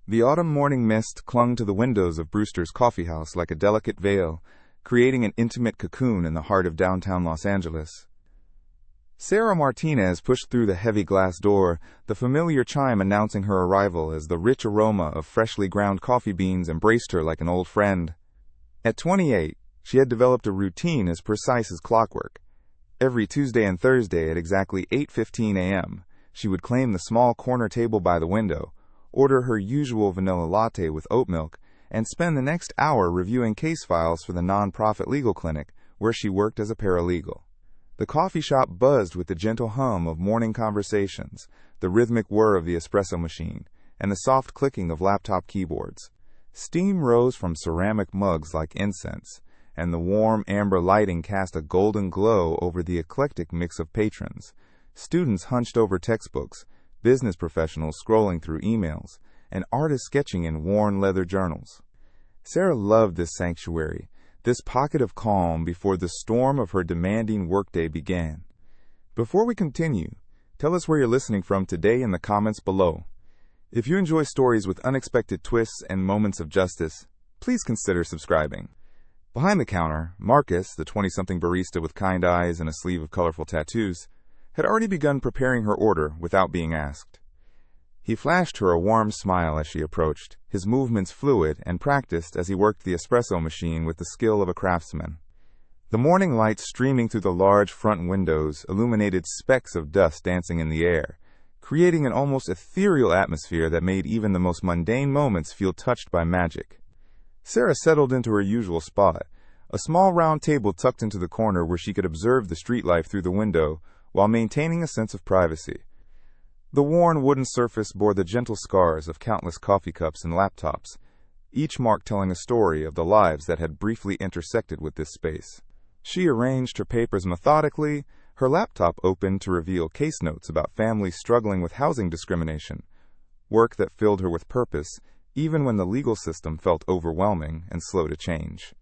The autumn morning mist clung to the windows of Brewster's Coffee House like a delicate veil, creating an intimate cocoon in the heart of downtown Los Angeles. Sarah Martinez pushed through the heavy glass door, the familiar chime announcing her arrival as the rich aroma of freshly ground coffee beans embraced her like an old friend. At 28, she had developed a routine as precise as clockwork. Every Tuesday and Thursday at exactly 8:15 a.m., she would claim the small corner table by the window, order her usual vanilla latte with oat milk, and spend the next hour reviewing case files for the non-profit legal clinic where she worked as a paralegal. The coffee shop buzzed with the gentle hum of morning conversations, the rhythmic whir of the espresso machine, and the soft clicking of laptop keyboards. Steam rose from ceramic mugs like incense, and the warm amber lighting cast a golden glow over the eclectic mix of patrons. Students hunched over textbooks, business professionals scrolling through emails, and artists sketching in worn leather journals. Sarah loved this sanctuary, this pocket of calm before the storm of her demanding workday began. Before we continue, tell us where you're listening from today in the comments below. If you enjoy stories with unexpected twists and moments of justice, please consider subscribing. Behind the counter, Marcus, the 20-something barista with kind eyes and a sleeve of colorful tattoos, had already begun preparing her order without being asked. He flashed her a warm smile as she approached, his movements fluid and practiced as he worked the espresso machine with the skill of a craftsman. The morning light streaming through the large front windows illuminated specks of dust dancing in the air, creating an almost ethereal atmosphere that made even the most mundane moments feel touched by magic. Sarah settled into her usual spot, a small round table tucked into the corner where she could observe the street life through the window while maintaining a sense of privacy. The worn wooden surface bore the gentle scars of countless coffee cups and laptops, each mark telling a story of the lives that had briefly intersected with this space. She arranged her papers methodically, her laptop open to reveal case notes about families struggling with housing discrimination, work that filled her with purpose, even when the legal system felt overwhelming and slow to change.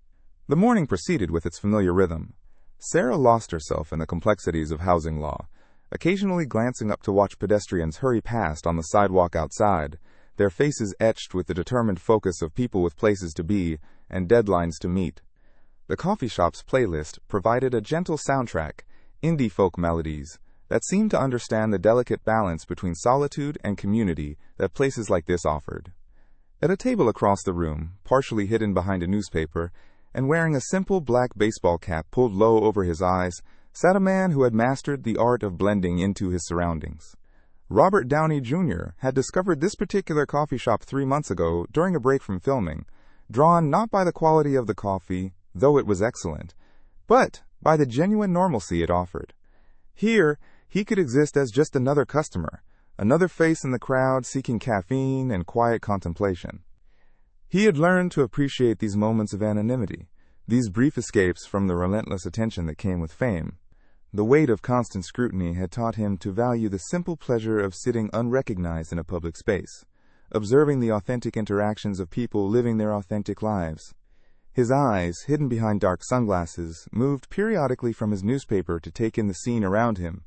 The morning proceeded with its familiar rhythm. Sarah lost herself in the complexities of housing law, occasionally glancing up to watch pedestrians hurry past on the sidewalk outside, their faces etched with the determined focus of people with places to be and deadlines to meet. The coffee shop's playlist provided a gentle soundtrack, indie folk melodies, that seemed to understand the delicate balance between solitude and community that places like this offered. At a table across the room, partially hidden behind a newspaper, and wearing a simple black baseball cap pulled low over his eyes, sat a man who had mastered the art of blending into his surroundings. Robert Downey Jr. had discovered this particular coffee shop 3 months ago during a break from filming, drawn not by the quality of the coffee, though it was excellent, but by the genuine normalcy it offered. Here, he could exist as just another customer, another face in the crowd seeking caffeine and quiet contemplation. He had learned to appreciate these moments of anonymity, these brief escapes from the relentless attention that came with fame. The weight of constant scrutiny had taught him to value the simple pleasure of sitting unrecognized in a public space, observing the authentic interactions of people living their authentic lives. His eyes, hidden behind dark sunglasses, moved periodically from his newspaper to take in the scene around him,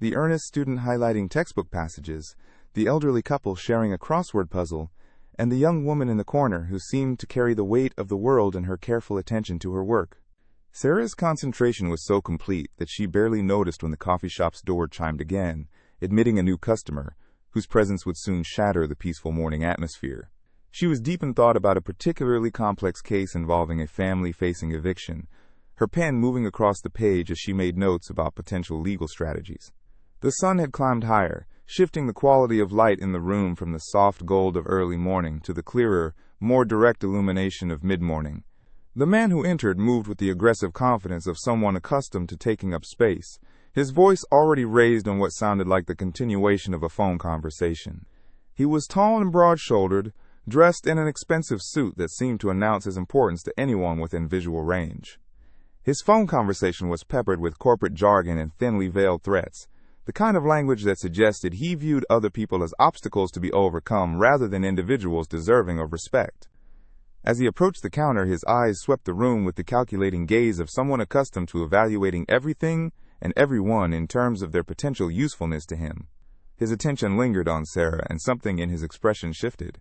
the earnest student highlighting textbook passages, the elderly couple sharing a crossword puzzle, and the young woman in the corner who seemed to carry the weight of the world in her careful attention to her work. Sarah's concentration was so complete that she barely noticed when the coffee shop's door chimed again, admitting a new customer, whose presence would soon shatter the peaceful morning atmosphere. She was deep in thought about a particularly complex case involving a family facing eviction, her pen moving across the page as she made notes about potential legal strategies. The sun had climbed higher, shifting the quality of light in the room from the soft gold of early morning to the clearer, more direct illumination of mid-morning. The man who entered moved with the aggressive confidence of someone accustomed to taking up space, his voice already raised on what sounded like the continuation of a phone conversation. He was tall and broad-shouldered, dressed in an expensive suit that seemed to announce his importance to anyone within visual range. His phone conversation was peppered with corporate jargon and thinly veiled threats, the kind of language that suggested he viewed other people as obstacles to be overcome rather than individuals deserving of respect. As he approached the counter, his eyes swept the room with the calculating gaze of someone accustomed to evaluating everything and everyone in terms of their potential usefulness to him. His attention lingered on Sarah, and something in his expression shifted.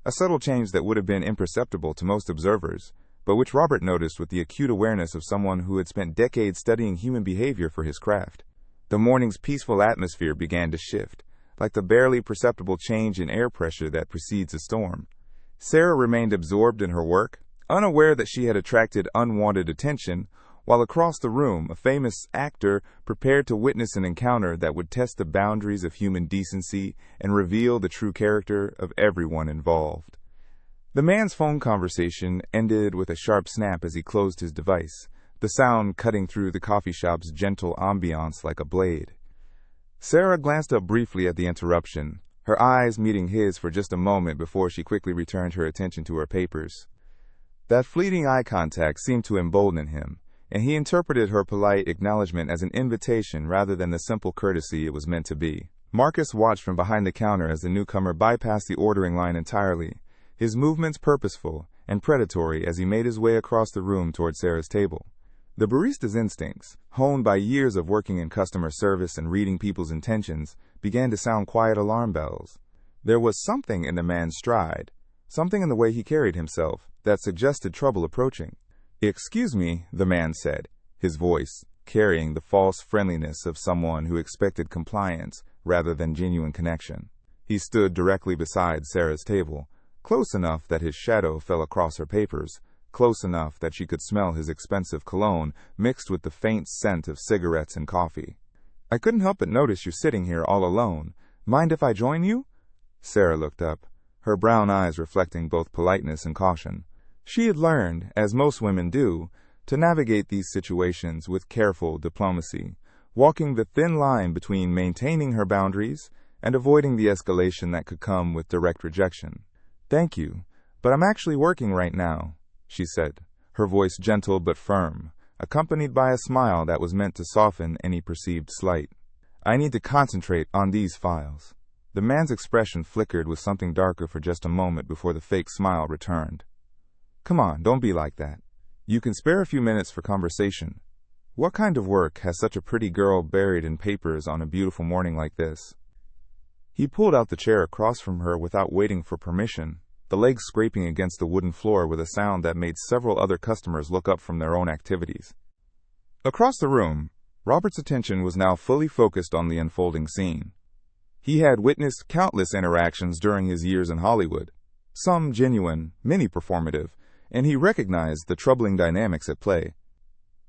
a subtle change that would have been imperceptible to most observers, but which Robert noticed with the acute awareness of someone who had spent decades studying human behavior for his craft. The morning's peaceful atmosphere began to shift, like the barely perceptible change in air pressure that precedes a storm. Sarah remained absorbed in her work, unaware that she had attracted unwanted attention, while across the room a famous actor prepared to witness an encounter that would test the boundaries of human decency and reveal the true character of everyone involved. The man's phone conversation ended with a sharp snap as he closed his device, the sound cutting through the coffee shop's gentle ambiance like a blade. Sarah glanced up briefly at the interruption, her eyes meeting his for just a moment before she quickly returned her attention to her papers. That fleeting eye contact seemed to embolden him, and he interpreted her polite acknowledgement as an invitation rather than the simple courtesy it was meant to be. Marcus watched from behind the counter as the newcomer bypassed the ordering line entirely, his movements purposeful and predatory as he made his way across the room toward Sarah's table. The barista's instincts, honed by years of working in customer service and reading people's intentions, began to sound quiet alarm bells. There was something in the man's stride, something in the way he carried himself, that suggested trouble approaching. "Excuse me," the man said, his voice carrying the false friendliness of someone who expected compliance rather than genuine connection. He stood directly beside Sarah's table, close enough that his shadow fell across her papers, close enough that she could smell his expensive cologne mixed with the faint scent of cigarettes and coffee. "I couldn't help but notice you're sitting here all alone. Mind if I join you?" Sarah looked up, her brown eyes reflecting both politeness and caution. She had learned, as most women do, to navigate these situations with careful diplomacy, walking the thin line between maintaining her boundaries and avoiding the escalation that could come with direct rejection. "Thank you, but I'm actually working right now," she said, her voice gentle but firm, accompanied by a smile that was meant to soften any perceived slight. "I need to concentrate on these files." The man's expression flickered with something darker for just a moment before the fake smile returned. "Come on, don't be like that. You can spare a few minutes for conversation. What kind of work has such a pretty girl buried in papers on a beautiful morning like this?" He pulled out the chair across from her without waiting for permission, the legs scraping against the wooden floor with a sound that made several other customers look up from their own activities. Across the room, Robert's attention was now fully focused on the unfolding scene. He had witnessed countless interactions during his years in Hollywood, some genuine, many performative, and he recognized the troubling dynamics at play.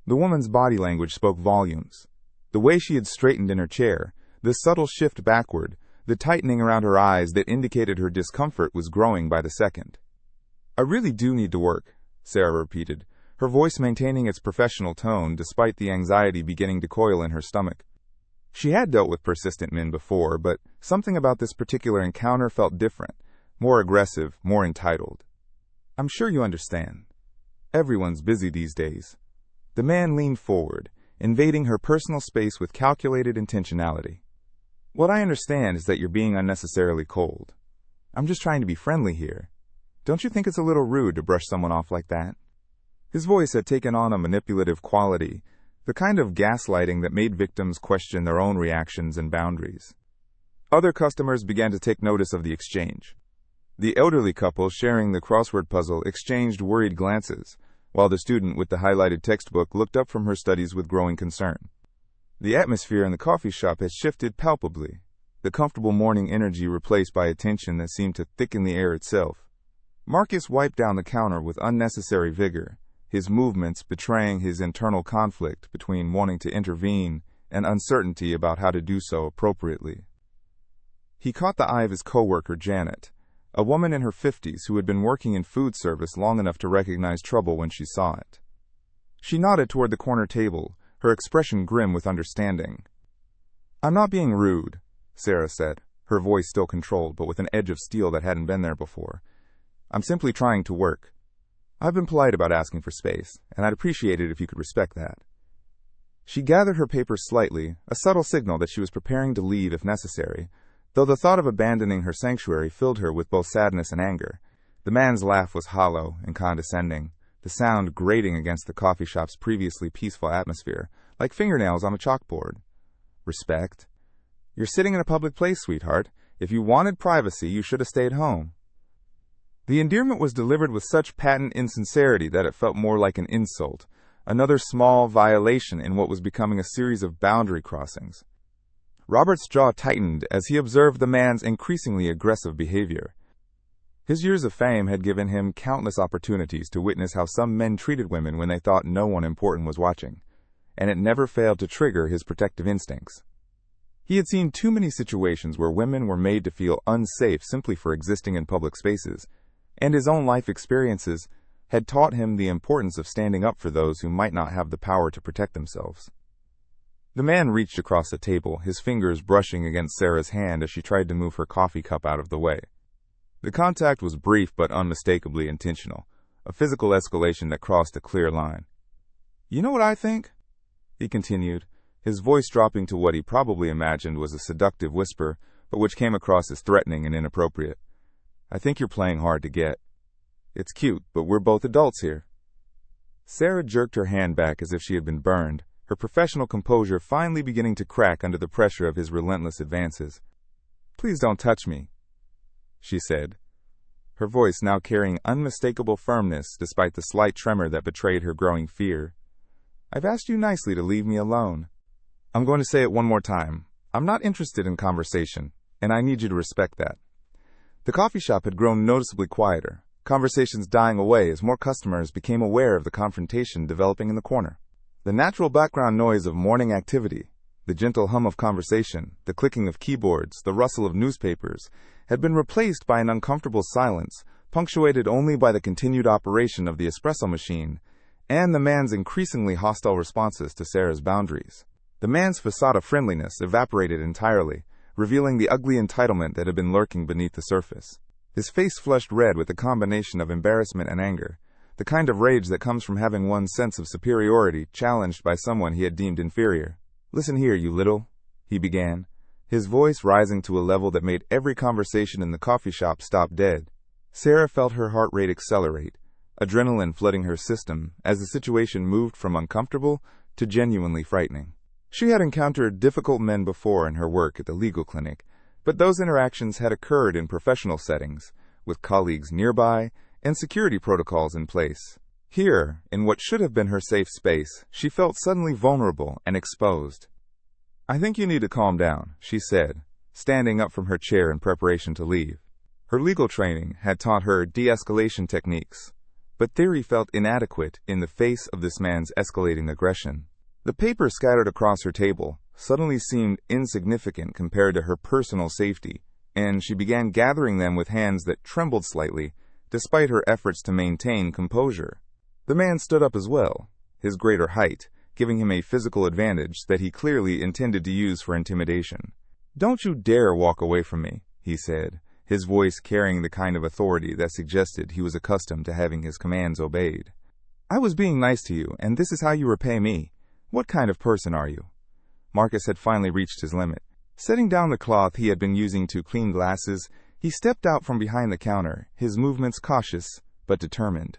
The woman's body language spoke volumes. The way she had straightened in her chair, the subtle shift backward, the tightening around her eyes that indicated her discomfort was growing by the second. "I really do need to work," Sarah repeated, her voice maintaining its professional tone despite the anxiety beginning to coil in her stomach. She had dealt with persistent men before, but something about this particular encounter felt different, more aggressive, more entitled. "I'm sure you understand. Everyone's busy these days." The man leaned forward, invading her personal space with calculated intentionality. "What I understand is that you're being unnecessarily cold. I'm just trying to be friendly here. Don't you think it's a little rude to brush someone off like that?" His voice had taken on a manipulative quality, the kind of gaslighting that made victims question their own reactions and boundaries. Other customers began to take notice of the exchange. The elderly couple sharing the crossword puzzle exchanged worried glances, while the student with the highlighted textbook looked up from her studies with growing concern. The atmosphere in the coffee shop had shifted palpably, the comfortable morning energy replaced by a tension that seemed to thicken the air itself. Marcus wiped down the counter with unnecessary vigor, his movements betraying his internal conflict between wanting to intervene and uncertainty about how to do so appropriately. He caught the eye of his coworker Janet, a woman in her 50s who had been working in food service long enough to recognize trouble when she saw it. She nodded toward the corner table, her expression grim with understanding. "I'm not being rude," Sarah said, her voice still controlled but with an edge of steel that hadn't been there before. "I'm simply trying to work. I've been polite about asking for space, and I'd appreciate it if you could respect that." She gathered her papers slightly, a subtle signal that she was preparing to leave if necessary, though the thought of abandoning her sanctuary filled her with both sadness and anger. The man's laugh was hollow and condescending, the sound grating against the coffee shop's previously peaceful atmosphere, like fingernails on a chalkboard. "Respect? You're sitting in a public place, sweetheart. If you wanted privacy, you should have stayed home." The endearment was delivered with such patent insincerity that it felt more like an insult, another small violation in what was becoming a series of boundary crossings. Robert's jaw tightened as he observed the man's increasingly aggressive behavior. His years of fame had given him countless opportunities to witness how some men treated women when they thought no one important was watching, and it never failed to trigger his protective instincts. He had seen too many situations where women were made to feel unsafe simply for existing in public spaces, and his own life experiences had taught him the importance of standing up for those who might not have the power to protect themselves. The man reached across the table, his fingers brushing against Sarah's hand as she tried to move her coffee cup out of the way. The contact was brief but unmistakably intentional, a physical escalation that crossed a clear line. "You know what I think?" he continued, his voice dropping to what he probably imagined was a seductive whisper, but which came across as threatening and inappropriate. "I think you're playing hard to get. It's cute, but we're both adults here." Sarah jerked her hand back as if she had been burned, her professional composure finally beginning to crack under the pressure of his relentless advances. "Please don't touch me," she said, her voice now carrying unmistakable firmness despite the slight tremor that betrayed her growing fear. "I've asked you nicely to leave me alone. I'm going to say it one more time. I'm not interested in conversation, and I need you to respect that." The coffee shop had grown noticeably quieter, conversations dying away as more customers became aware of the confrontation developing in the corner. The natural background noise of morning activity, the gentle hum of conversation, the clicking of keyboards, the rustle of newspapers, had been replaced by an uncomfortable silence, punctuated only by the continued operation of the espresso machine, and the man's increasingly hostile responses to Sarah's boundaries. The man's facade of friendliness evaporated entirely, revealing the ugly entitlement that had been lurking beneath the surface. His face flushed red with a combination of embarrassment and anger, the kind of rage that comes from having one's sense of superiority challenged by someone he had deemed inferior. "Listen here, you little," he began, his voice rising to a level that made every conversation in the coffee shop stop dead. Sarah felt her heart rate accelerate, adrenaline flooding her system as the situation moved from uncomfortable to genuinely frightening. She had encountered difficult men before in her work at the legal clinic, but those interactions had occurred in professional settings, with colleagues nearby and security protocols in place. Here, in what should have been her safe space, she felt suddenly vulnerable and exposed. "I think you need to calm down," she said, standing up from her chair in preparation to leave. Her legal training had taught her de-escalation techniques, but theory felt inadequate in the face of this man's escalating aggression. The papers scattered across her table suddenly seemed insignificant compared to her personal safety, and she began gathering them with hands that trembled slightly, despite her efforts to maintain composure. The man stood up as well, his greater height giving him a physical advantage that he clearly intended to use for intimidation. "Don't you dare walk away from me," he said, his voice carrying the kind of authority that suggested he was accustomed to having his commands obeyed. "I was being nice to you, and this is how you repay me. What kind of person are you?" Marcus had finally reached his limit. Setting down the cloth he had been using to clean glasses, he stepped out from behind the counter, his movements cautious but determined.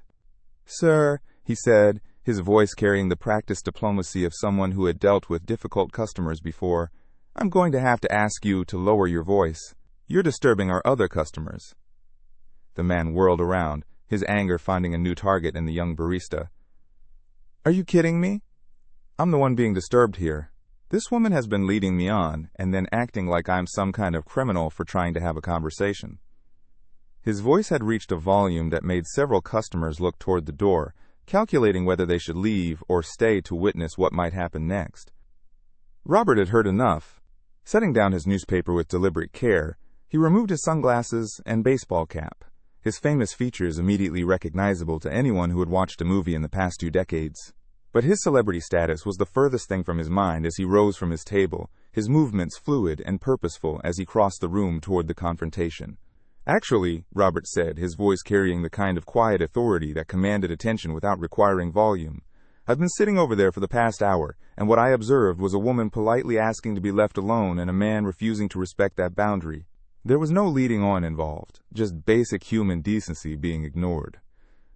"Sir," he said, his voice carrying the practiced diplomacy of someone who had dealt with difficult customers before, "I'm going to have to ask you to lower your voice. You're disturbing our other customers." The man whirled around, his anger finding a new target in the young barista. "Are you kidding me? I'm the one being disturbed here. This woman has been leading me on and then acting like I'm some kind of criminal for trying to have a conversation." His voice had reached a volume that made several customers look toward the door, calculating whether they should leave or stay to witness what might happen next. Robert had heard enough. Setting down his newspaper with deliberate care, he removed his sunglasses and baseball cap, his famous features immediately recognizable to anyone who had watched a movie in the past 2 decades. But his celebrity status was the furthest thing from his mind as he rose from his table, his movements fluid and purposeful as he crossed the room toward the confrontation. "Actually," Robert said, his voice carrying the kind of quiet authority that commanded attention without requiring volume, "I've been sitting over there for the past hour, and what I observed was a woman politely asking to be left alone and a man refusing to respect that boundary. There was no leading on involved, just basic human decency being ignored."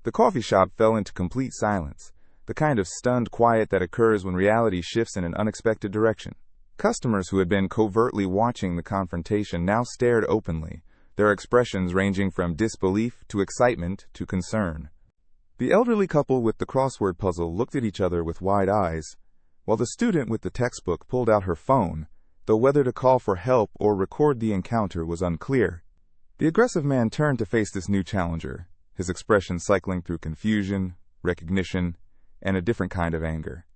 The coffee shop fell into complete silence, the kind of stunned quiet that occurs when reality shifts in an unexpected direction. Customers who had been covertly watching the confrontation now stared openly, their expressions ranging from disbelief to excitement to concern. The elderly couple with the crossword puzzle looked at each other with wide eyes, while the student with the textbook pulled out her phone, though whether to call for help or record the encounter was unclear. The aggressive man turned to face this new challenger, his expression cycling through confusion, recognition, and a different kind of anger.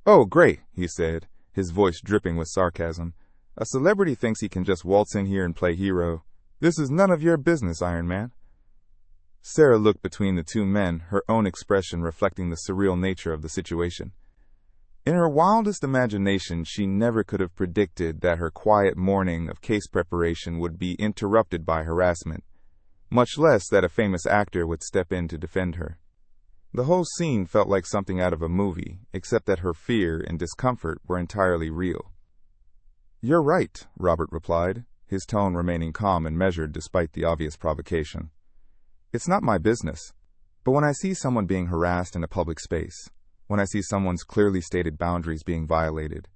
"Oh, great," he said, his voice dripping with sarcasm. "A celebrity thinks he can just waltz in here and play hero. This is none of your business, Iron Man." Sarah looked between the two men, her own expression reflecting the surreal nature of the situation. In her wildest imagination, she never could have predicted that her quiet morning of case preparation would be interrupted by harassment, much less that a famous actor would step in to defend her. The whole scene felt like something out of a movie, except that her fear and discomfort were entirely real. "You're right," Robert replied, his tone remaining calm and measured despite the obvious provocation. "It's not my business. But when I see someone being harassed in a public space, when I see someone's clearly stated boundaries being violated,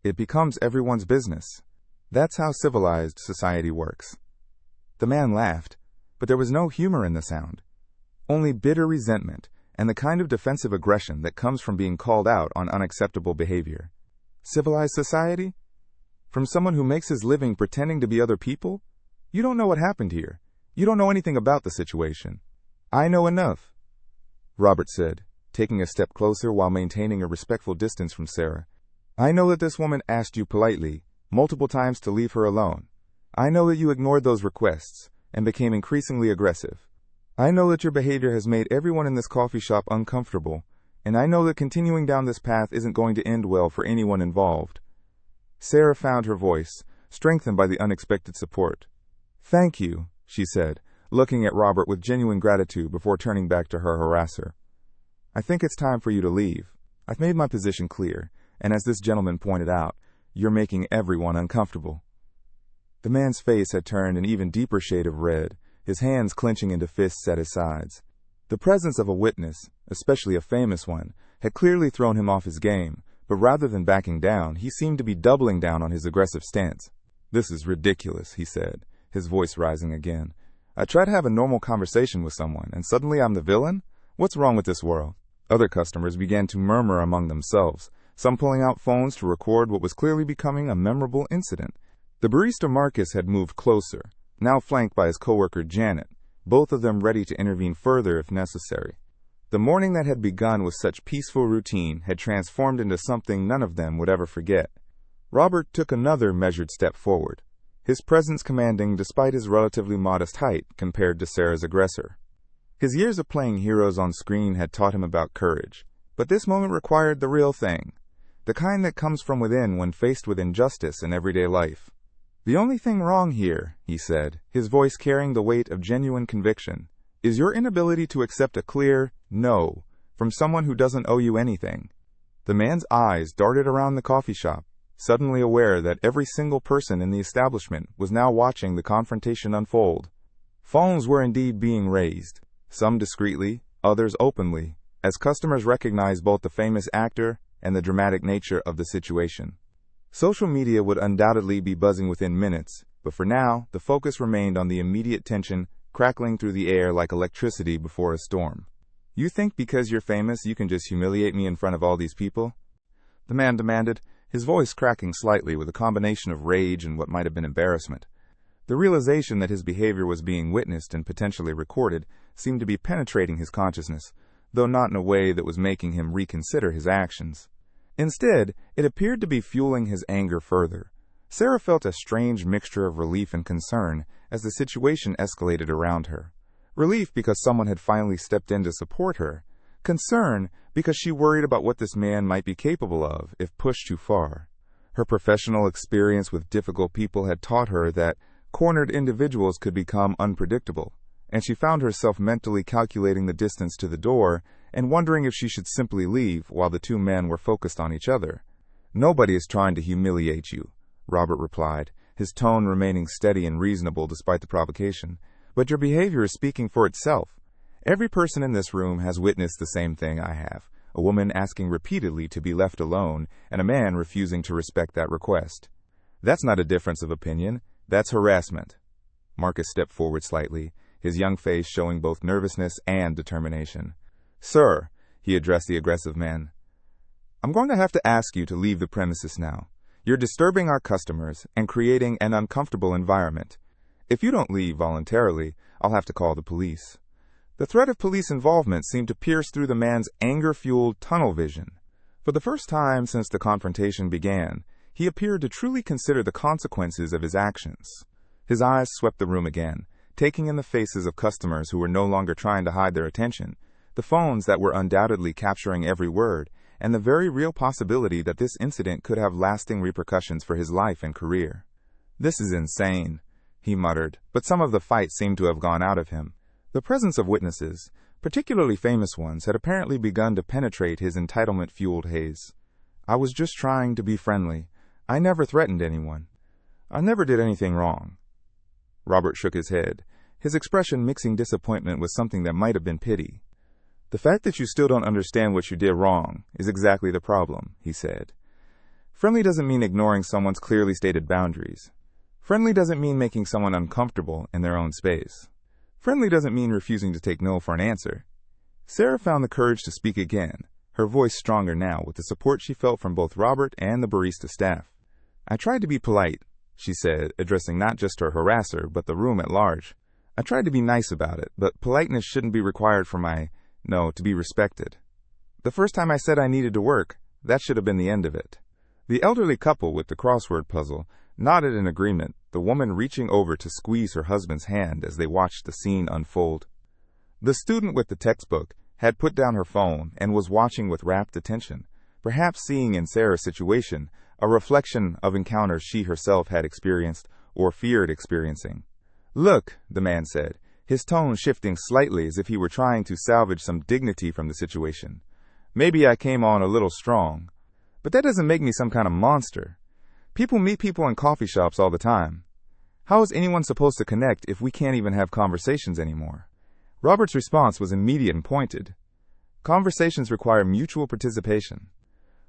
it becomes everyone's business. That's how civilized society works." The man laughed, but there was no humor in the sound, only bitter resentment and the kind of defensive aggression that comes from being called out on unacceptable behavior. Civilized society? From someone who makes his living pretending to be other people? You don't know what happened here. You don't know anything about the situation. "I know enough," Robert said, taking a step closer while maintaining a respectful distance from Sarah. "I know that this woman asked you politely, multiple times, to leave her alone. I know that you ignored those requests and became increasingly aggressive. I know that your behavior has made everyone in this coffee shop uncomfortable, and I know that continuing down this path isn't going to end well for anyone involved." Sarah found her voice, strengthened by the unexpected support. "Thank you," she said, looking at Robert with genuine gratitude before turning back to her harasser. "I think it's time for you to leave. I've made my position clear, and as this gentleman pointed out, you're making everyone uncomfortable." The man's face had turned an even deeper shade of red, his hands clenching into fists at his sides. The presence of a witness, especially a famous one, had clearly thrown him off his game, but rather than backing down, he seemed to be doubling down on his aggressive stance. "This is ridiculous," he said, his voice rising again. "I try to have a normal conversation with someone, and suddenly I'm the villain? What's wrong with this world?" Other customers began to murmur among themselves, some pulling out phones to record what was clearly becoming a memorable incident. The barista Marcus had moved closer, now flanked by his coworker Janet, both of them ready to intervene further if necessary. The morning that had begun with such peaceful routine had transformed into something none of them would ever forget. Robert took another measured step forward, his presence commanding despite his relatively modest height compared to Sarah's aggressor. His years of playing heroes on screen had taught him about courage, but this moment required the real thing, the kind that comes from within when faced with injustice in everyday life. "The only thing wrong here," he said, his voice carrying the weight of genuine conviction, "is your inability to accept a clear no from someone who doesn't owe you anything." The man's eyes darted around the coffee shop, suddenly aware that every single person in the establishment was now watching the confrontation unfold. Phones were indeed being raised, some discreetly, others openly, as customers recognized both the famous actor and the dramatic nature of the situation. Social media would undoubtedly be buzzing within minutes, but for now, the focus remained on the immediate tension crackling through the air like electricity before a storm. "You think because you're famous you can just humiliate me in front of all these people?" the man demanded, his voice cracking slightly with a combination of rage and what might have been embarrassment. The realization that his behavior was being witnessed and potentially recorded seemed to be penetrating his consciousness, though not in a way that was making him reconsider his actions. Instead, it appeared to be fueling his anger further. Sarah felt a strange mixture of relief and concern as the situation escalated around her. Relief because someone had finally stepped in to support her. Concern because she worried about what this man might be capable of if pushed too far. Her professional experience with difficult people had taught her that cornered individuals could become unpredictable, and she found herself mentally calculating the distance to the door and wondering if she should simply leave while the two men were focused on each other. "Nobody is trying to humiliate you," Robert replied, his tone remaining steady and reasonable despite the provocation. "But your behavior is speaking for itself. Every person in this room has witnessed the same thing I have, a woman asking repeatedly to be left alone and a man refusing to respect that request. That's not a difference of opinion, that's harassment." Marcus stepped forward slightly, his young face showing both nervousness and determination. "Sir," he addressed the aggressive man, "I'm going to have to ask you to leave the premises now. You're disturbing our customers and creating an uncomfortable environment. If you don't leave voluntarily, I'll have to call the police." The threat of police involvement seemed to pierce through the man's anger-fueled tunnel vision. For the first time since the confrontation began, he appeared to truly consider the consequences of his actions. His eyes swept the room again, taking in the faces of customers who were no longer trying to hide their attention, the phones that were undoubtedly capturing every word, and the very real possibility that this incident could have lasting repercussions for his life and career. "This is insane," he muttered, but some of the fight seemed to have gone out of him. The presence of witnesses, particularly famous ones, had apparently begun to penetrate his entitlement-fueled haze. "I was just trying to be friendly. I never threatened anyone. I never did anything wrong." Robert shook his head, his expression mixing disappointment with something that might have been pity. "The fact that you still don't understand what you did wrong is exactly the problem," he said. "Friendly doesn't mean ignoring someone's clearly stated boundaries. Friendly doesn't mean making someone uncomfortable in their own space. Friendly doesn't mean refusing to take no for an answer." Sarah found the courage to speak again, her voice stronger now with the support she felt from both Robert and the barista staff. "I tried to be polite," she said, addressing not just her harasser, but the room at large. "I tried to be nice about it, but politeness shouldn't be required for to be respected. The first time I said I needed to work, that should have been the end of it." The elderly couple with the crossword puzzle nodded in agreement, the woman reaching over to squeeze her husband's hand as they watched the scene unfold. The student with the textbook had put down her phone and was watching with rapt attention, perhaps seeing in Sarah's situation a reflection of encounters she herself had experienced or feared experiencing. "Look," the man said, his tone shifting slightly as if he were trying to salvage some dignity from the situation. "Maybe I came on a little strong, but that doesn't make me some kind of monster. People meet people in coffee shops all the time. How is anyone supposed to connect if we can't even have conversations anymore?" Robert's response was immediate and pointed. "Conversations require mutual participation.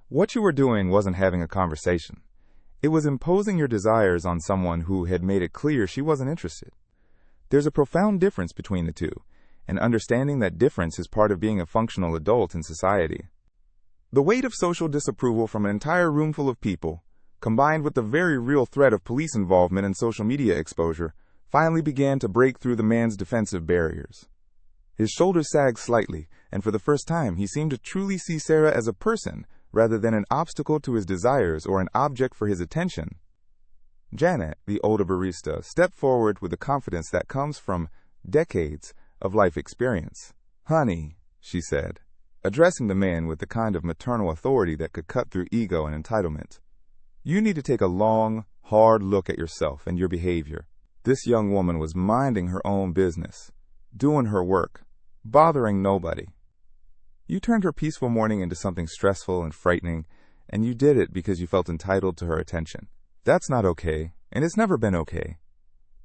What you were doing wasn't having a conversation. It was imposing your desires on someone who had made it clear she wasn't interested. There's a profound difference between the two, and understanding that difference is part of being a functional adult in society." The weight of social disapproval from an entire roomful of people, combined with the very real threat of police involvement and social media exposure, finally began to break through the man's defensive barriers. His shoulders sagged slightly, and for the first time he seemed to truly see Sarah as a person rather than an obstacle to his desires or an object for his attention. Janet, the older barista, stepped forward with the confidence that comes from decades of life experience. "Honey," she said, addressing the man with the kind of maternal authority that could cut through ego and entitlement, "you need to take a long, hard look at yourself and your behavior. This young woman was minding her own business, doing her work, bothering nobody. You turned her peaceful morning into something stressful and frightening, and you did it because you felt entitled to her attention. That's not okay, and it's never been okay."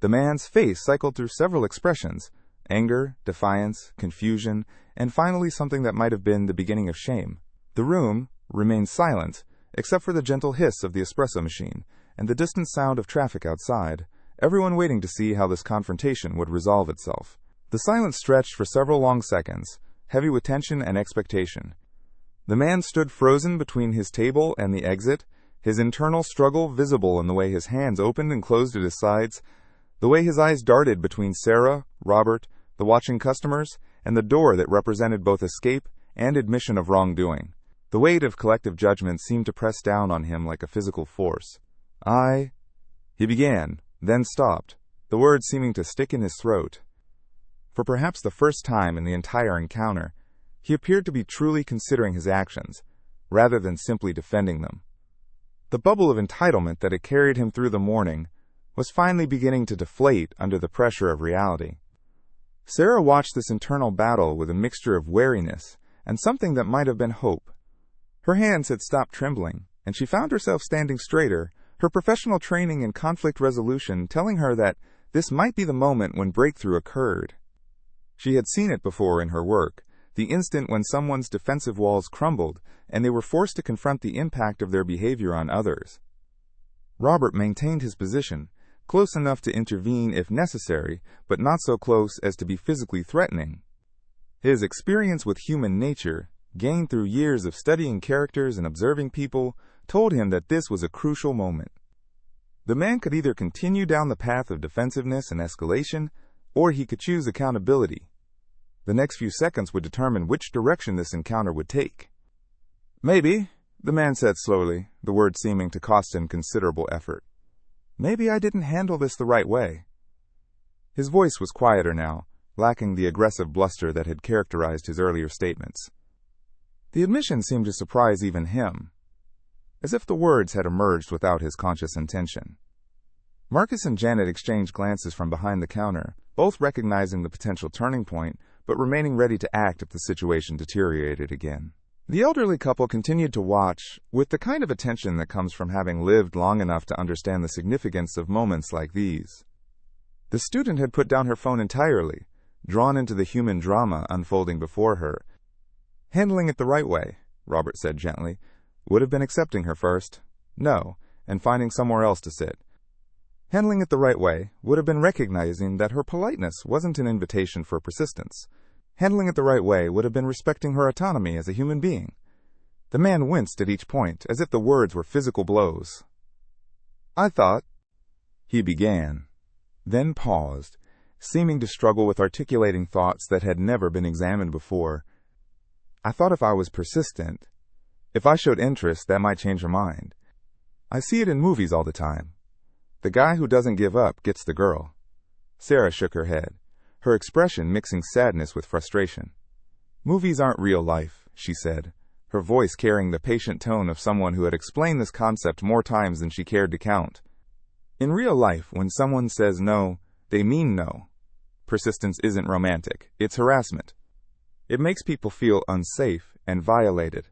The man's face cycled through several expressions: anger, defiance, confusion, and finally something that might have been the beginning of shame. The room remained silent, except for the gentle hiss of the espresso machine and the distant sound of traffic outside, everyone waiting to see how this confrontation would resolve itself. The silence stretched for several long seconds, heavy with tension and expectation. The man stood frozen between his table and the exit, his internal struggle visible in the way his hands opened and closed at his sides, the way his eyes darted between Sarah, Robert, the watching customers, and the door that represented both escape and admission of wrongdoing. The weight of collective judgment seemed to press down on him like a physical force. He began, then stopped, the words seeming to stick in his throat. For perhaps the first time in the entire encounter, he appeared to be truly considering his actions, rather than simply defending them. The bubble of entitlement that had carried him through the morning was finally beginning to deflate under the pressure of reality. Sarah watched this internal battle with a mixture of wariness and something that might have been hope. Her hands had stopped trembling, and she found herself standing straighter, her professional training in conflict resolution telling her that this might be the moment when breakthrough occurred. She had seen it before in her work, the instant when someone's defensive walls crumbled and they were forced to confront the impact of their behavior on others. Robert maintained his position, close enough to intervene if necessary, but not so close as to be physically threatening. His experience with human nature, gained through years of studying characters and observing people, told him that this was a crucial moment. The man could either continue down the path of defensiveness and escalation, or he could choose accountability. The next few seconds would determine which direction this encounter would take. "Maybe," the man said slowly, the words seeming to cost him considerable effort. "Maybe I didn't handle this the right way." His voice was quieter now, lacking the aggressive bluster that had characterized his earlier statements. The admission seemed to surprise even him, as if the words had emerged without his conscious intention. Marcus and Janet exchanged glances from behind the counter, both recognizing the potential turning point, but remaining ready to act if the situation deteriorated again. The elderly couple continued to watch, with the kind of attention that comes from having lived long enough to understand the significance of moments like these. The student had put down her phone entirely, drawn into the human drama unfolding before her. "Handling it the right way," Robert said gently, "would have been accepting her first. No, and finding somewhere else to sit. Handling it the right way would have been recognizing that her politeness wasn't an invitation for persistence. Handling it the right way would have been respecting her autonomy as a human being." The man winced at each point, as if the words were physical blows. "I thought," he began, then paused, seeming to struggle with articulating thoughts that had never been examined before. "I thought if I was persistent, if I showed interest, that might change her mind. I see it in movies all the time. The guy who doesn't give up gets the girl." Sarah shook her head, her expression mixing sadness with frustration. "Movies aren't real life," she said, her voice carrying the patient tone of someone who had explained this concept more times than she cared to count. "In real life, when someone says no, they mean no. Persistence isn't romantic, it's harassment. It makes people feel unsafe and violated."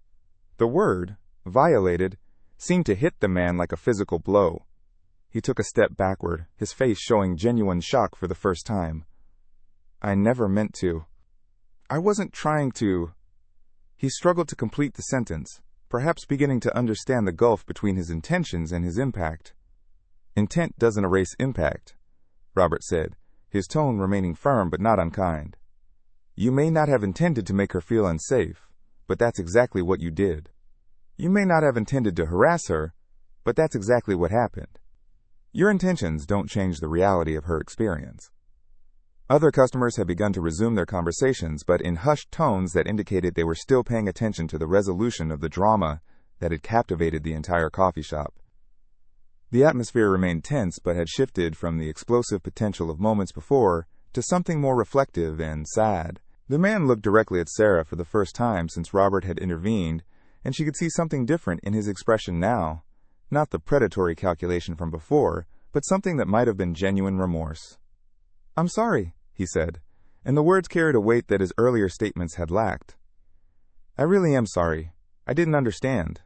The word, violated, seemed to hit the man like a physical blow. He took a step backward, his face showing genuine shock for the first time. "I never meant to. I wasn't trying to." He struggled to complete the sentence, perhaps beginning to understand the gulf between his intentions and his impact. "Intent doesn't erase impact," Robert said, his tone remaining firm but not unkind. "You may not have intended to make her feel unsafe, but that's exactly what you did. You may not have intended to harass her, but that's exactly what happened. Your intentions don't change the reality of her experience." Other customers had begun to resume their conversations, but in hushed tones that indicated they were still paying attention to the resolution of the drama that had captivated the entire coffee shop. The atmosphere remained tense, but had shifted from the explosive potential of moments before to something more reflective and sad. The man looked directly at Sarah for the first time since Robert had intervened, and she could see something different in his expression now. Not the predatory calculation from before, but something that might have been genuine remorse. "I'm sorry," he said, and the words carried a weight that his earlier statements had lacked. "I really am sorry. I didn't understand.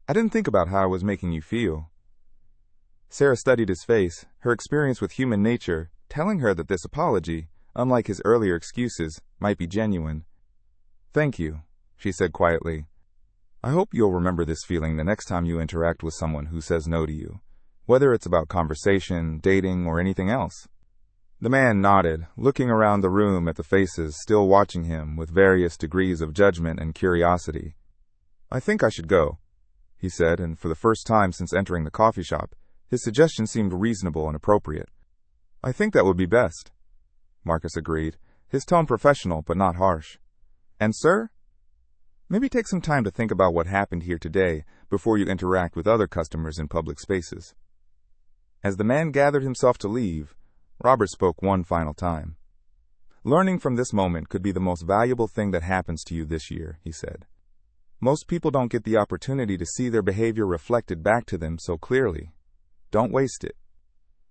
I didn't think about how I was making you feel." Sarah studied his face, her experience with human nature, telling her that this apology, unlike his earlier excuses, might be genuine. "Thank you," she said quietly. "I hope you'll remember this feeling the next time you interact with someone who says no to you, whether it's about conversation, dating, or anything else." The man nodded, looking around the room at the faces still watching him with various degrees of judgment and curiosity. "I think I should go," he said, and for the first time since entering the coffee shop, his suggestion seemed reasonable and appropriate. "I think that would be best," Marcus agreed, his tone professional but not harsh. "And sir? Maybe take some time to think about what happened here today before you interact with other customers in public spaces." As the man gathered himself to leave, Robert spoke one final time. "Learning from this moment could be the most valuable thing that happens to you this year," he said. "Most people don't get the opportunity to see their behavior reflected back to them so clearly. Don't waste it."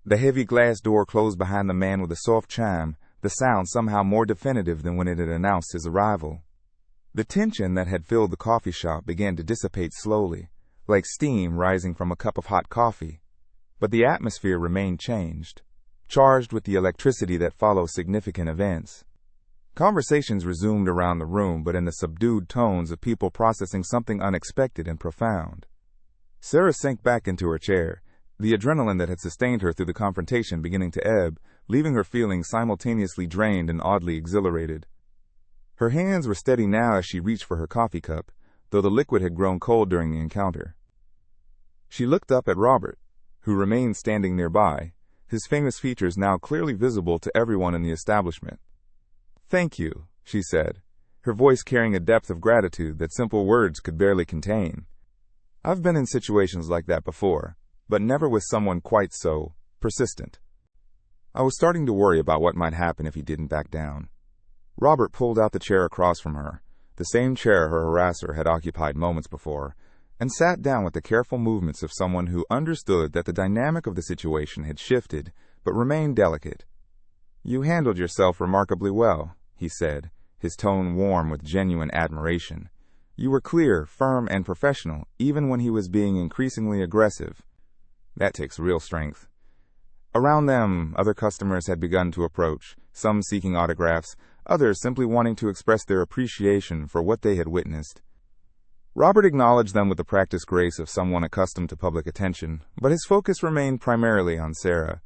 The heavy glass door closed behind the man with a soft chime, the sound somehow more definitive than when it had announced his arrival. The tension that had filled the coffee shop began to dissipate slowly, like steam rising from a cup of hot coffee. But the atmosphere remained changed, charged with the electricity that follows significant events. Conversations resumed around the room, but in the subdued tones of people processing something unexpected and profound. Sarah sank back into her chair, the adrenaline that had sustained her through the confrontation beginning to ebb, leaving her feeling simultaneously drained and oddly exhilarated. Her hands were steady now as she reached for her coffee cup, though the liquid had grown cold during the encounter. She looked up at Robert, who remained standing nearby, his famous features now clearly visible to everyone in the establishment. "Thank you," she said, her voice carrying a depth of gratitude that simple words could barely contain. "I've been in situations like that before, but never with someone quite so persistent." I was starting to worry about what might happen if he didn't back down. Robert pulled out the chair across from her, the same chair her harasser had occupied moments before, and sat down with the careful movements of someone who understood that the dynamic of the situation had shifted, but remained delicate. "You handled yourself remarkably well," he said, his tone warm with genuine admiration. "You were clear, firm, and professional, even when he was being increasingly aggressive. That takes real strength." Around them, other customers had begun to approach, some seeking autographs, others simply wanting to express their appreciation for what they had witnessed. Robert acknowledged them with the practiced grace of someone accustomed to public attention, but his focus remained primarily on Sarah,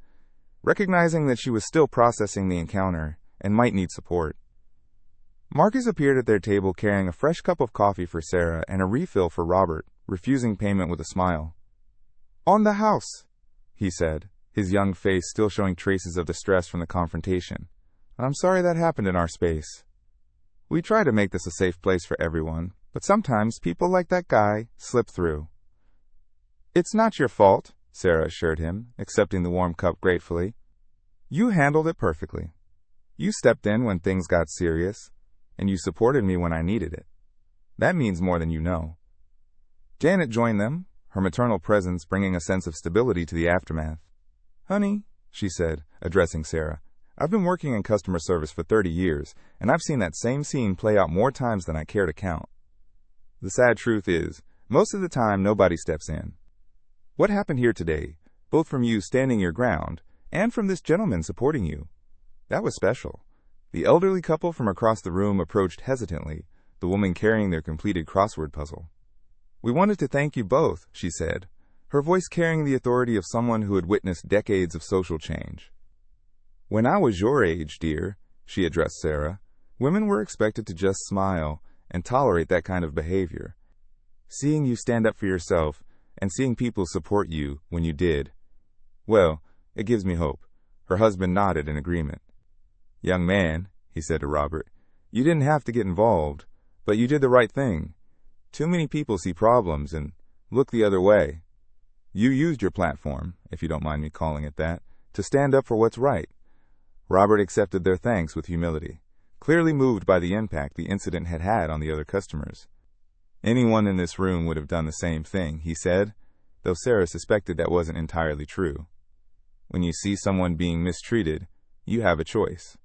recognizing that she was still processing the encounter and might need support. Marcus appeared at their table carrying a fresh cup of coffee for Sarah and a refill for Robert, refusing payment with a smile. "On the house," he said, his young face still showing traces of the stress from the confrontation. "I'm sorry that happened in our space. We try to make this a safe place for everyone, but sometimes people like that guy slip through." "It's not your fault," Sarah assured him, accepting the warm cup gratefully. "You handled it perfectly. You stepped in when things got serious, and you supported me when I needed it. That means more than you know." Janet joined them, her maternal presence bringing a sense of stability to the aftermath. "Honey," she said, addressing Sarah, "I've been working in customer service for 30 years, and I've seen that same scene play out more times than I care to count. The sad truth is, most of the time nobody steps in. What happened here today, both from you standing your ground and from this gentleman supporting you, that was special." The elderly couple from across the room approached hesitantly, the woman carrying their completed crossword puzzle. "We wanted to thank you both," she said, her voice carrying the authority of someone who had witnessed decades of social change. "When I was your age, dear," she addressed Sarah, "women were expected to just smile and tolerate that kind of behavior. Seeing you stand up for yourself and seeing people support you when you did, well, it gives me hope." Her husband nodded in agreement. "Young man," he said to Robert, "you didn't have to get involved, but you did the right thing. Too many people see problems and look the other way. You used your platform, if you don't mind me calling it that, to stand up for what's right." Robert accepted their thanks with humility, clearly moved by the impact the incident had had on the other customers. "Anyone in this room would have done the same thing," he said, though Sarah suspected that wasn't entirely true. When you see someone being mistreated, you have a choice.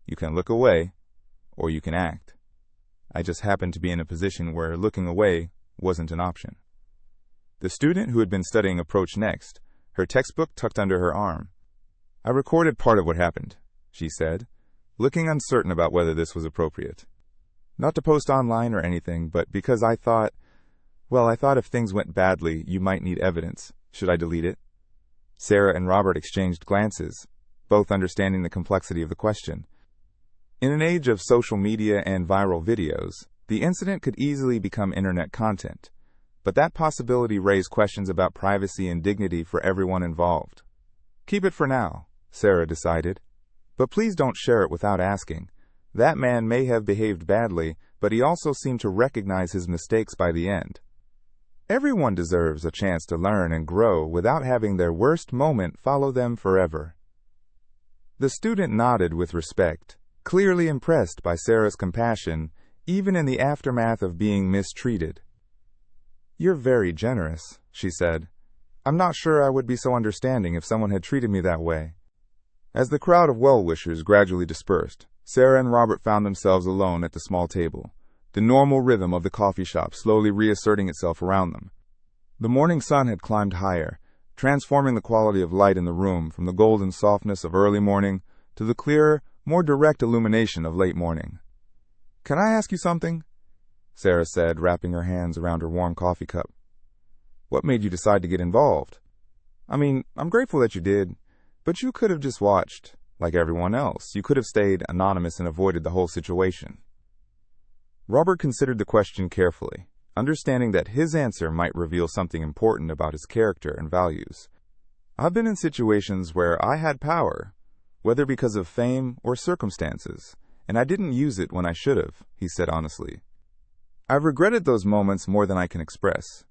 You can look away, or you can act. I just happened to be in a position where looking away wasn't an option. The student who had been studying approached next, her textbook tucked under her arm. "I recorded part of what happened," she said, looking uncertain about whether this was appropriate. "Not to post online or anything, but because I thought if things went badly, you might need evidence. Should I delete it?" Sarah and Robert exchanged glances, both understanding the complexity of the question. In an age of social media and viral videos, the incident could easily become internet content, but that possibility raised questions about privacy and dignity for everyone involved. "Keep it for now," Sarah decided, "but please don't share it without asking. That man may have behaved badly, but he also seemed to recognize his mistakes by the end. Everyone deserves a chance to learn and grow without having their worst moment follow them forever." The student nodded with respect, clearly impressed by Sarah's compassion, even in the aftermath of being mistreated. "You're very generous," she said. "I'm not sure I would be so understanding if someone had treated me that way." As the crowd of well-wishers gradually dispersed, Sarah and Robert found themselves alone at the small table, the normal rhythm of the coffee shop slowly reasserting itself around them. The morning sun had climbed higher, transforming the quality of light in the room from the golden softness of early morning to the clearer, more direct illumination of late morning. "Can I ask you something?" Sarah said, wrapping her hands around her warm coffee cup. "What made you decide to get involved?" I'm grateful that you did, but you could have just watched, like everyone else. You could have stayed anonymous and avoided the whole situation. Robert considered the question carefully, understanding that his answer might reveal something important about his character and values. I've been in situations where I had power, whether because of fame or circumstances, and I didn't use it when I should have, he said honestly. I've regretted those moments more than I can express.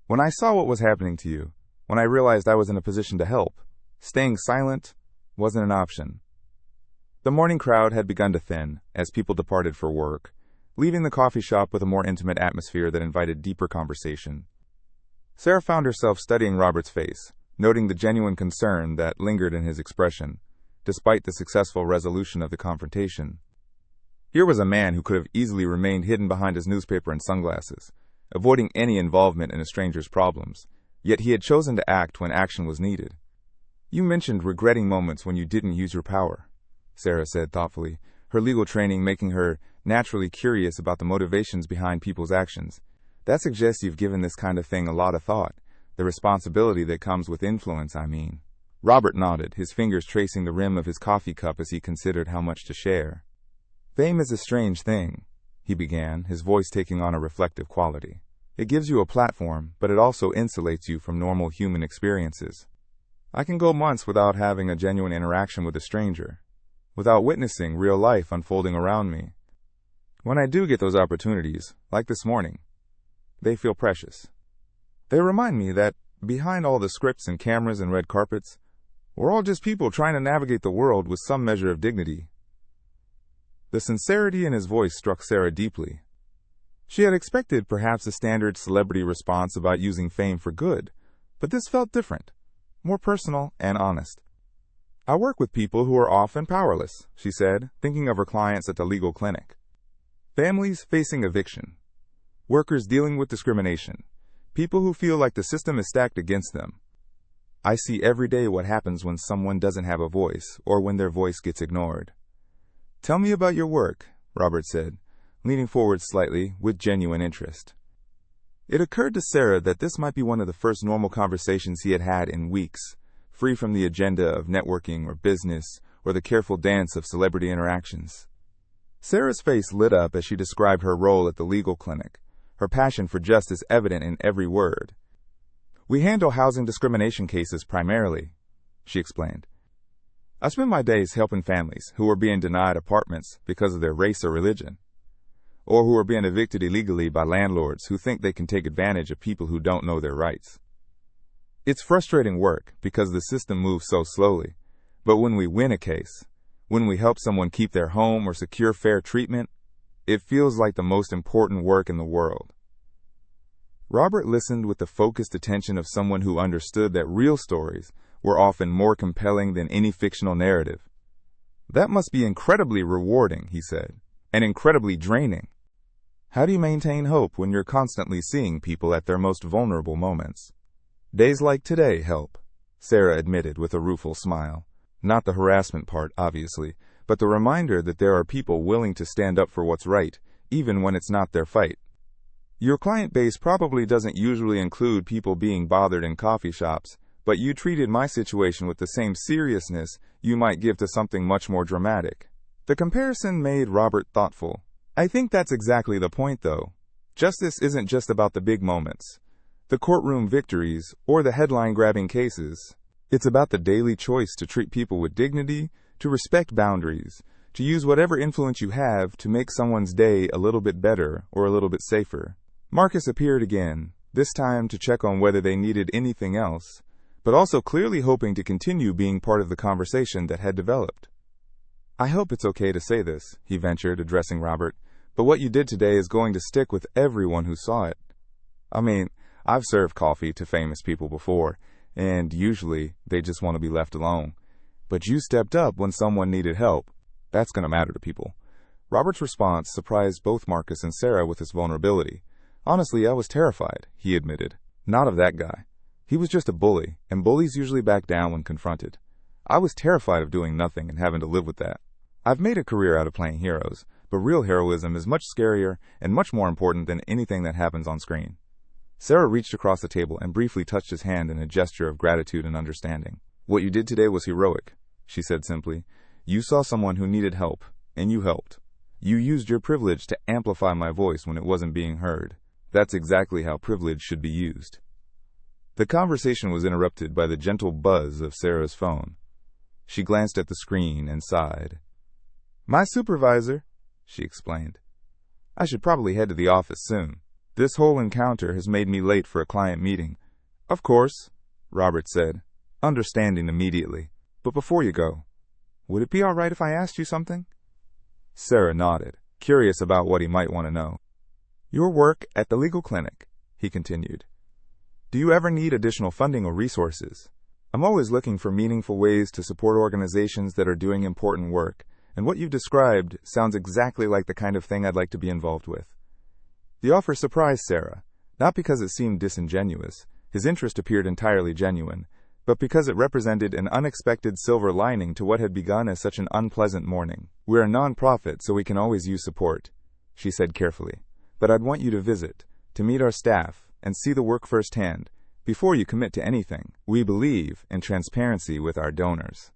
When I saw what was happening to you, when I realized I was in a position to help, staying silent wasn't an option. The morning crowd had begun to thin as people departed for work, leaving the coffee shop with a more intimate atmosphere that invited deeper conversation. Sarah found herself studying Robert's face, noting the genuine concern that lingered in his expression, despite the successful resolution of the confrontation. Here was a man who could have easily remained hidden behind his newspaper and sunglasses, avoiding any involvement in a stranger's problems, yet he had chosen to act when action was needed. You mentioned regretting moments when you didn't use your power, Sarah said thoughtfully, her legal training making her naturally curious about the motivations behind people's actions. That suggests you've given this kind of thing a lot of thought, the responsibility that comes with influence, I mean. Robert nodded, his fingers tracing the rim of his coffee cup as he considered how much to share. Fame is a strange thing, he began, his voice taking on a reflective quality. It gives you a platform, but it also insulates you from normal human experiences. I can go months without having a genuine interaction with a stranger, without witnessing real life unfolding around me. When I do get those opportunities, like this morning, they feel precious. They remind me that behind all the scripts and cameras and red carpets, we're all just people trying to navigate the world with some measure of dignity. The sincerity in his voice struck Sarah deeply. She had expected perhaps a standard celebrity response about using fame for good, but this felt different, more personal and honest. I work with people who are often powerless, she said, thinking of her clients at the legal clinic. Families facing eviction, workers dealing with discrimination, people who feel like the system is stacked against them. I see every day what happens when someone doesn't have a voice or when their voice gets ignored. Tell me about your work, Robert said, leaning forward slightly with genuine interest. It occurred to Sarah that this might be one of the first normal conversations he had had in weeks, free from the agenda of networking or business or the careful dance of celebrity interactions. Sarah's face lit up as she described her role at the legal clinic, her passion for justice evident in every word. We handle housing discrimination cases primarily, she explained. I spend my days helping families who are being denied apartments because of their race or religion, or who are being evicted illegally by landlords who think they can take advantage of people who don't know their rights. It's frustrating work because the system moves so slowly, but when we win a case, when we help someone keep their home or secure fair treatment, it feels like the most important work in the world. Robert listened with the focused attention of someone who understood that real stories were often more compelling than any fictional narrative. That must be incredibly rewarding, he said, and incredibly draining. How do you maintain hope when you're constantly seeing people at their most vulnerable moments? Days like today help, Sarah admitted with a rueful smile. Not the harassment part, obviously, but the reminder that there are people willing to stand up for what's right, even when it's not their fight. Your client base probably doesn't usually include people being bothered in coffee shops, but you treated my situation with the same seriousness you might give to something much more dramatic. The comparison made Robert thoughtful. I think that's exactly the point, though. Justice isn't just about the big moments, the courtroom victories, or the headline-grabbing cases. It's about the daily choice to treat people with dignity, to respect boundaries, to use whatever influence you have to make someone's day a little bit better or a little bit safer. Marcus appeared again, this time to check on whether they needed anything else, but also clearly hoping to continue being part of the conversation that had developed. I hope it's okay to say this, he ventured, addressing Robert, but what you did today is going to stick with everyone who saw it. I've served coffee to famous people before, and usually they just want to be left alone. But you stepped up when someone needed help. That's going to matter to people. Robert's response surprised both Marcus and Sarah with his vulnerability. Honestly, I was terrified, he admitted. Not of that guy. He was just a bully, and bullies usually back down when confronted. I was terrified of doing nothing and having to live with that. I've made a career out of playing heroes, but real heroism is much scarier and much more important than anything that happens on screen. Sarah reached across the table and briefly touched his hand in a gesture of gratitude and understanding. "What you did today was heroic," she said simply. "You saw someone who needed help, and you helped. You used your privilege to amplify my voice when it wasn't being heard. That's exactly how privilege should be used." The conversation was interrupted by the gentle buzz of Sarah's phone. She glanced at the screen and sighed. "My supervisor," she explained. "I should probably head to the office soon. This whole encounter has made me late for a client meeting." "Of course," Robert said, understanding immediately. "But before you go, would it be all right if I asked you something?" Sarah nodded, curious about what he might want to know. "Your work at the legal clinic," he continued. "Do you ever need additional funding or resources? I'm always looking for meaningful ways to support organizations that are doing important work, and what you've described sounds exactly like the kind of thing I'd like to be involved with." The offer surprised Sarah, not because it seemed disingenuous, his interest appeared entirely genuine, but because it represented an unexpected silver lining to what had begun as such an unpleasant morning. "We're a non-profit, so we can always use support," she said carefully. "But I'd want you to visit, to meet our staff, and see the work firsthand, before you commit to anything. We believe in transparency with our donors."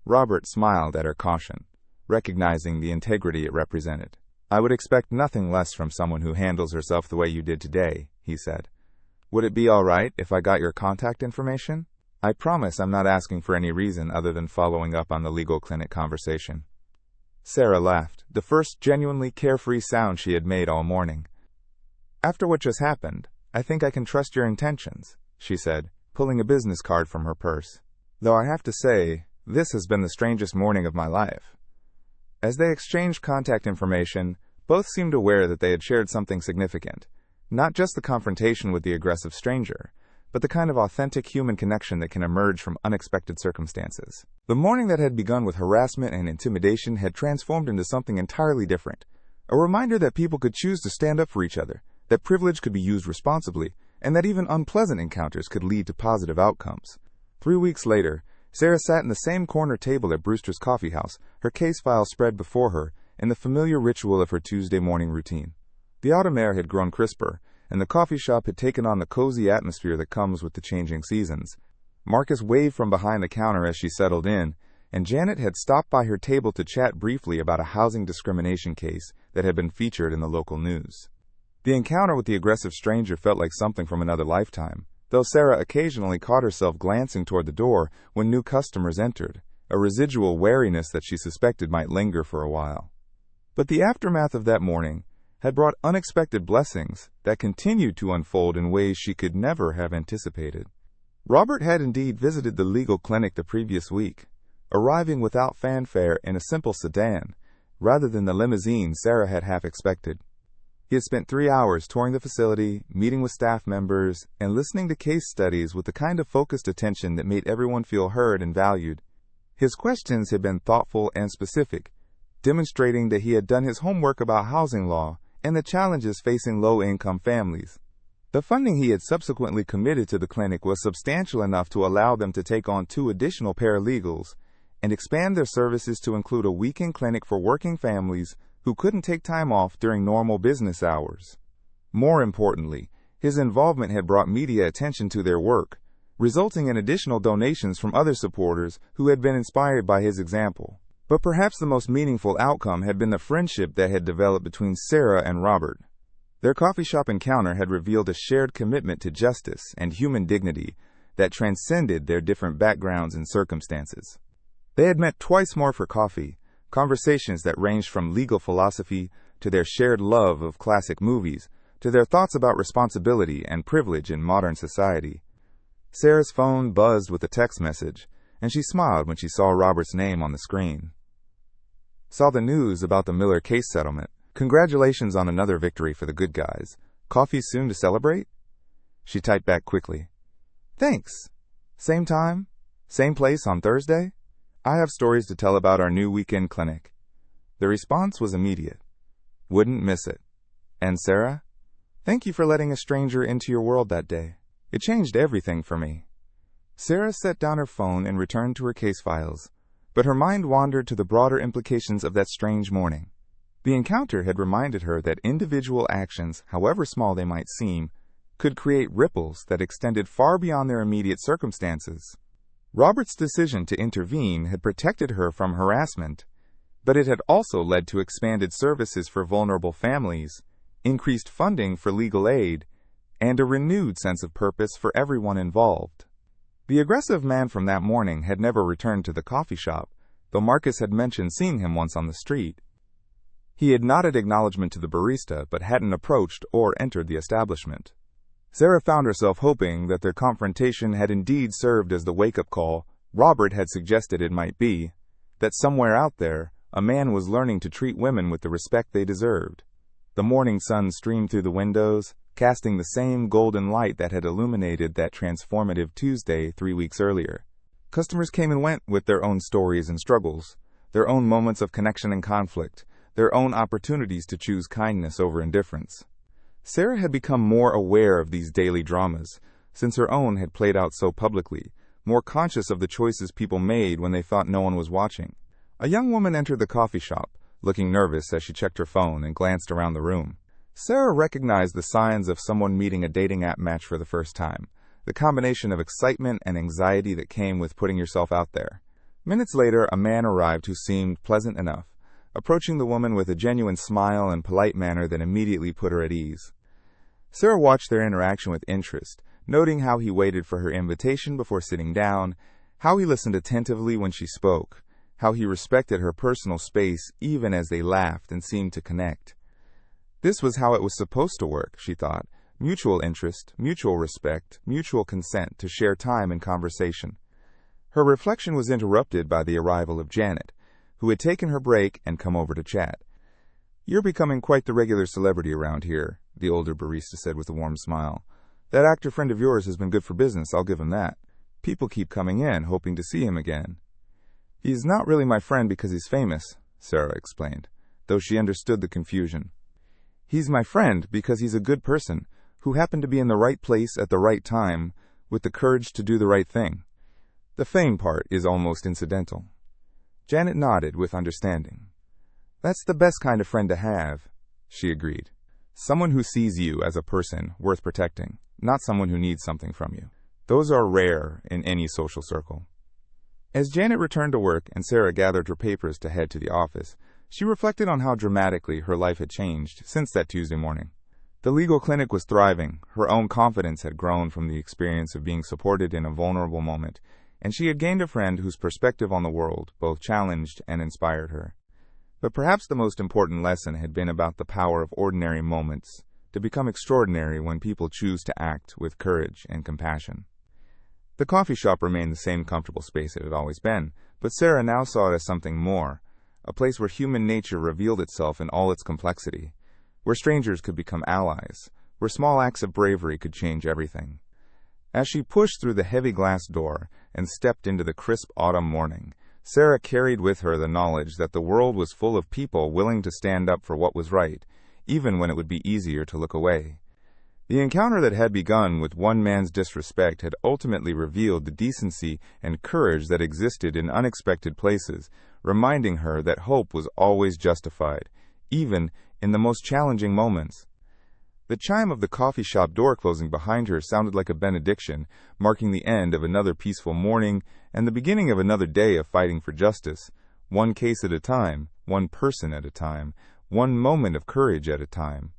Robert smiled at her caution, recognizing the integrity it represented. "I would expect nothing less from someone who handles herself the way you did today," he said. "Would it be all right if I got your contact information? I promise I'm not asking for any reason other than following up on the legal clinic conversation." Sarah laughed, the first genuinely carefree sound she had made all morning. "After what just happened, I think I can trust your intentions," she said, pulling a business card from her purse. "Though I have to say, this has been the strangest morning of my life." As they exchanged contact information, both seemed aware that they had shared something significant, not just the confrontation with the aggressive stranger, but the kind of authentic human connection that can emerge from unexpected circumstances. The morning that had begun with harassment and intimidation had transformed into something entirely different, a reminder that people could choose to stand up for each other, that privilege could be used responsibly, and that even unpleasant encounters could lead to positive outcomes. 3 weeks later, Sarah sat in the same corner table at Brewster's Coffee House, her case file spread before her, in the familiar ritual of her Tuesday morning routine. The autumn air had grown crisper, and the coffee shop had taken on the cozy atmosphere that comes with the changing seasons. Marcus waved from behind the counter as she settled in, and Janet had stopped by her table to chat briefly about a housing discrimination case that had been featured in the local news. The encounter with the aggressive stranger felt like something from another lifetime, though Sarah occasionally caught herself glancing toward the door when new customers entered, a residual wariness that she suspected might linger for a while. But the aftermath of that morning had brought unexpected blessings that continued to unfold in ways she could never have anticipated. Robert had indeed visited the legal clinic the previous week, arriving without fanfare in a simple sedan, rather than the limousine Sarah had half expected. He had spent 3 hours touring the facility, meeting with staff members, and listening to case studies with the kind of focused attention that made everyone feel heard and valued. His questions had been thoughtful and specific, demonstrating that he had done his homework about housing law and the challenges facing low-income families. The funding he had subsequently committed to the clinic was substantial enough to allow them to take on 2 additional paralegals and expand their services to include a weekend clinic for working families who couldn't take time off during normal business hours. More importantly, his involvement had brought media attention to their work, resulting in additional donations from other supporters who had been inspired by his example. But perhaps the most meaningful outcome had been the friendship that had developed between Sarah and Robert. Their coffee shop encounter had revealed a shared commitment to justice and human dignity that transcended their different backgrounds and circumstances. They had met twice more for coffee, conversations that ranged from legal philosophy to their shared love of classic movies to their thoughts about responsibility and privilege in modern society. Sarah's phone buzzed with a text message, and she smiled when she saw Robert's name on the screen. "Saw the news about the Miller case settlement. Congratulations on another victory for the good guys. Coffee soon to celebrate?" She typed back quickly. "Thanks. Same time? Same place on Thursday? I have stories to tell about our new weekend clinic." The response was immediate. "Wouldn't miss it. And Sarah, thank you for letting a stranger into your world that day. It changed everything for me." Sarah set down her phone and returned to her case files, but her mind wandered to the broader implications of that strange morning. The encounter had reminded her that individual actions, however small they might seem, could create ripples that extended far beyond their immediate circumstances. Robert's decision to intervene had protected her from harassment, but it had also led to expanded services for vulnerable families, increased funding for legal aid, and a renewed sense of purpose for everyone involved. The aggressive man from that morning had never returned to the coffee shop, though Marcus had mentioned seeing him once on the street. He had nodded acknowledgement to the barista, but hadn't approached or entered the establishment. Sarah found herself hoping that their confrontation had indeed served as the wake-up call Robert had suggested it might be, that somewhere out there, a man was learning to treat women with the respect they deserved. The morning sun streamed through the windows, casting the same golden light that had illuminated that transformative Tuesday 3 weeks earlier. Customers came and went with their own stories and struggles, their own moments of connection and conflict, their own opportunities to choose kindness over indifference. Sarah had become more aware of these daily dramas, since her own had played out so publicly, more conscious of the choices people made when they thought no one was watching. A young woman entered the coffee shop, looking nervous as she checked her phone and glanced around the room. Sarah recognized the signs of someone meeting a dating app match for the first time, the combination of excitement and anxiety that came with putting yourself out there. Minutes later, a man arrived who seemed pleasant enough, approaching the woman with a genuine smile and polite manner that immediately put her at ease. Sarah watched their interaction with interest, noting how he waited for her invitation before sitting down, how he listened attentively when she spoke, how he respected her personal space even as they laughed and seemed to connect. This was how it was supposed to work, she thought. Mutual interest, mutual respect, mutual consent to share time and conversation. Her reflection was interrupted by the arrival of Janet, who had taken her break and come over to chat. "You're becoming quite the regular celebrity around here," the older barista said with a warm smile. "That actor friend of yours has been good for business, I'll give him that. People keep coming in, hoping to see him again." "He's not really my friend because he's famous," Sarah explained, though she understood the confusion. "He's my friend because he's a good person, who happened to be in the right place at the right time, with the courage to do the right thing. The fame part is almost incidental." Janet nodded with understanding. "That's the best kind of friend to have," she agreed. "Someone who sees you as a person worth protecting, not someone who needs something from you. Those are rare in any social circle." As Janet returned to work and Sarah gathered her papers to head to the office, she reflected on how dramatically her life had changed since that Tuesday morning. The legal clinic was thriving, her own confidence had grown from the experience of being supported in a vulnerable moment, and she had gained a friend whose perspective on the world both challenged and inspired her. But perhaps the most important lesson had been about the power of ordinary moments to become extraordinary when people choose to act with courage and compassion. The coffee shop remained the same comfortable space it had always been, but Sarah now saw it as something more, a place where human nature revealed itself in all its complexity, where strangers could become allies, where small acts of bravery could change everything. As she pushed through the heavy glass door and stepped into the crisp autumn morning, Sarah carried with her the knowledge that the world was full of people willing to stand up for what was right, even when it would be easier to look away. The encounter that had begun with one man's disrespect had ultimately revealed the decency and courage that existed in unexpected places, reminding her that hope was always justified, even in the most challenging moments. The chime of the coffee shop door closing behind her sounded like a benediction, marking the end of another peaceful morning and the beginning of another day of fighting for justice, one case at a time, one person at a time, one moment of courage at a time.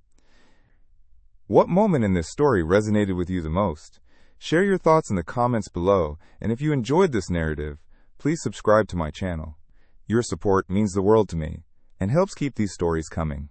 What moment in this story resonated with you the most? Share your thoughts in the comments below, and if you enjoyed this narrative, please subscribe to my channel. Your support means the world to me and helps keep these stories coming.